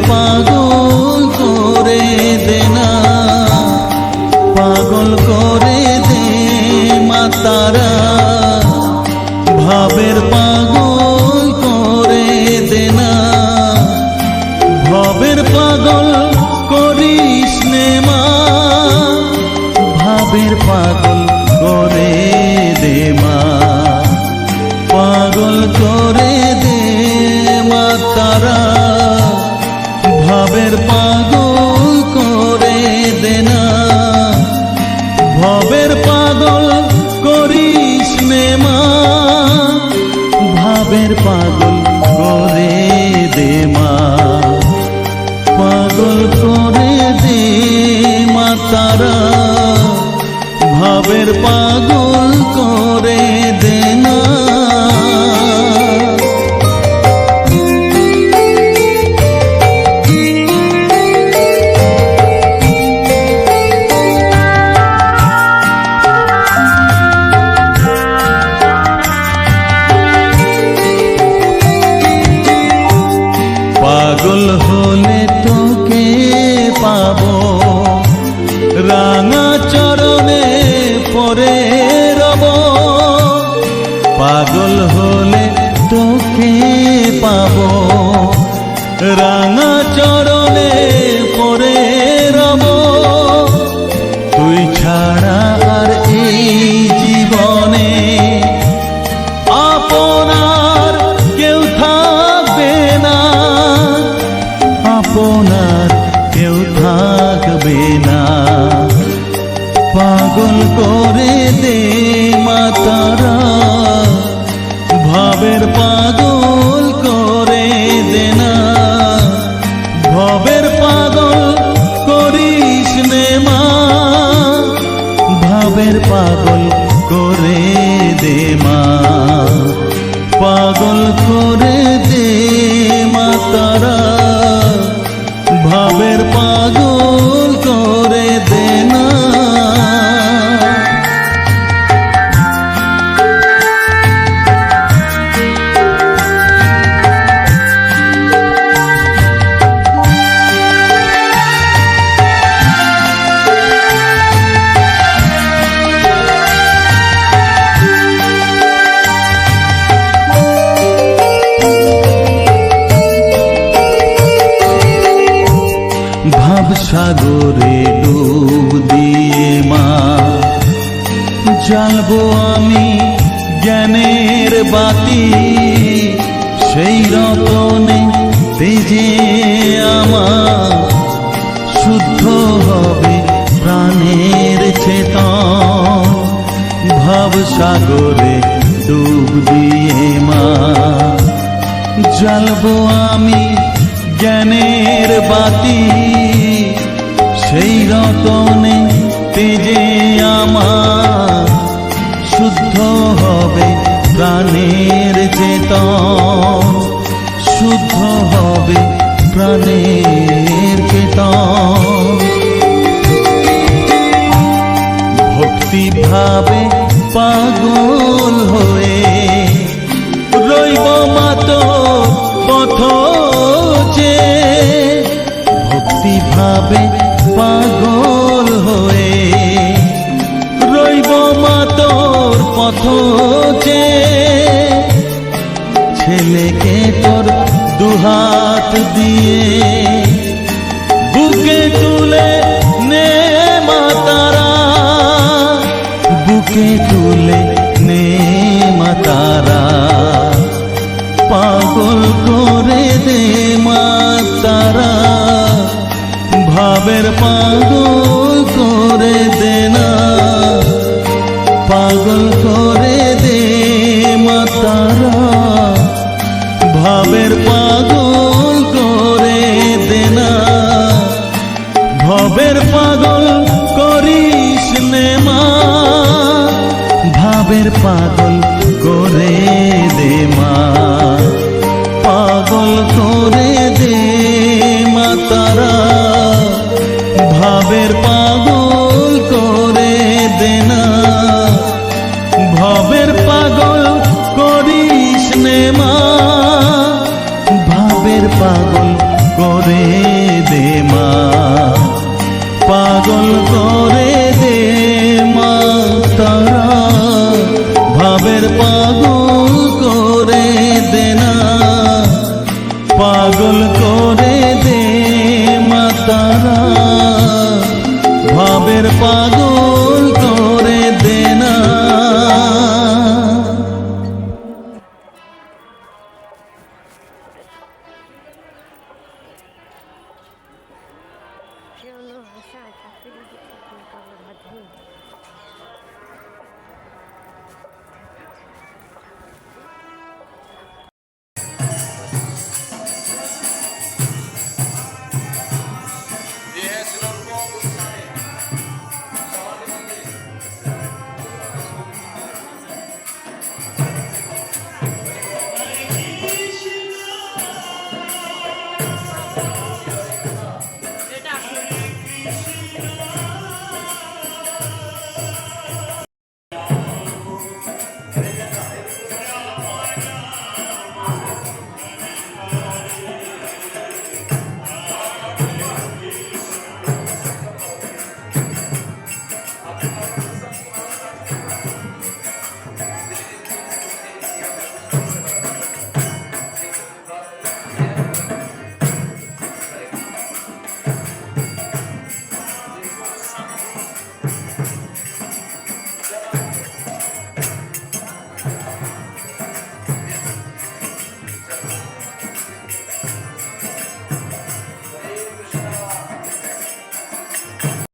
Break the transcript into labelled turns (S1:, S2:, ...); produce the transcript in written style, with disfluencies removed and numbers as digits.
S1: পাগল করে দে না, পাগল করে দে মা তারা, ভাবের পাগল করে দে না, ভবের পাগল করিস নে মা, ভাবের পাগল করে দে মা, পাগল করে দে মা তারা, ভাবের পাগল করে দে না, ভবের পাগল করিস নে মা, ভাবের পাগল করে দে মা, পাগল করে দে মা তারা, ভাবের পাগল করে দে না। পাগল হলে তোকে পাবো, রাঙা চরণে পরে রব, পাগল হলে তোকে পাবো, রাঙা চরণে পরে রব, তুই ছাড়া আর এই জীবনে আপনার কেউ থাকবে না, আপনার কেউ থাকবে না, পাগল করে দে মা তারা, ভাবের পাগল করে দে না, ভবের পাগল করিস নে মা, ভাবের পাগল করে দে মা, পাগল করে দে মা তারা, ভাবের পাগল করে দে না। ভাব সাগরে ডুব দিয়ে মা, জ্বালবো আমি জ্ঞানের বাতি, সেই রতনে তেজে আমার শুদ্ধ হবে প্রাণের চেতন, ভাব সাগরে ডুব দিয়ে মা, জ্বালবো আমি জ্ঞানের বাতি, সেই রতনে তেজে আমার শুদ্ধ হবে প্রাণের চেতন, শুদ্ধ হবে প্রাণের চেতন, ভক্তি ভাবে পাগল হয়ে রইব মাতো পথ যে, ভক্তি ভাবে পাগল হয়ে রইব মা তোর পথ যে, ছেলেকে তোর দুহাত দিয়ে বুকে তুলে নে মা তারা, বুকে তুলে নে মা তারা, পাগল করে দে মা তারা, ভাবের পাগল করে দে না, পাগল করে দে মা তারা, ভাবের পাগল করে দে না, ভবের পাগল করিস নে মা, ভাবের পাগল করে দে মা, পাগল করে দে মা তারা, ভাবের পাগল করে দে না, ভবের পাগল করিস নে মা, ভাবের পাগল করে দে মা, পাগল করে দে মা তারা, ভাবের পাগল করে দে না, পাগল করে দে মা তারা, ভাবের পাগল করে দে না।
S2: Все равно решает, а ты люди как никого в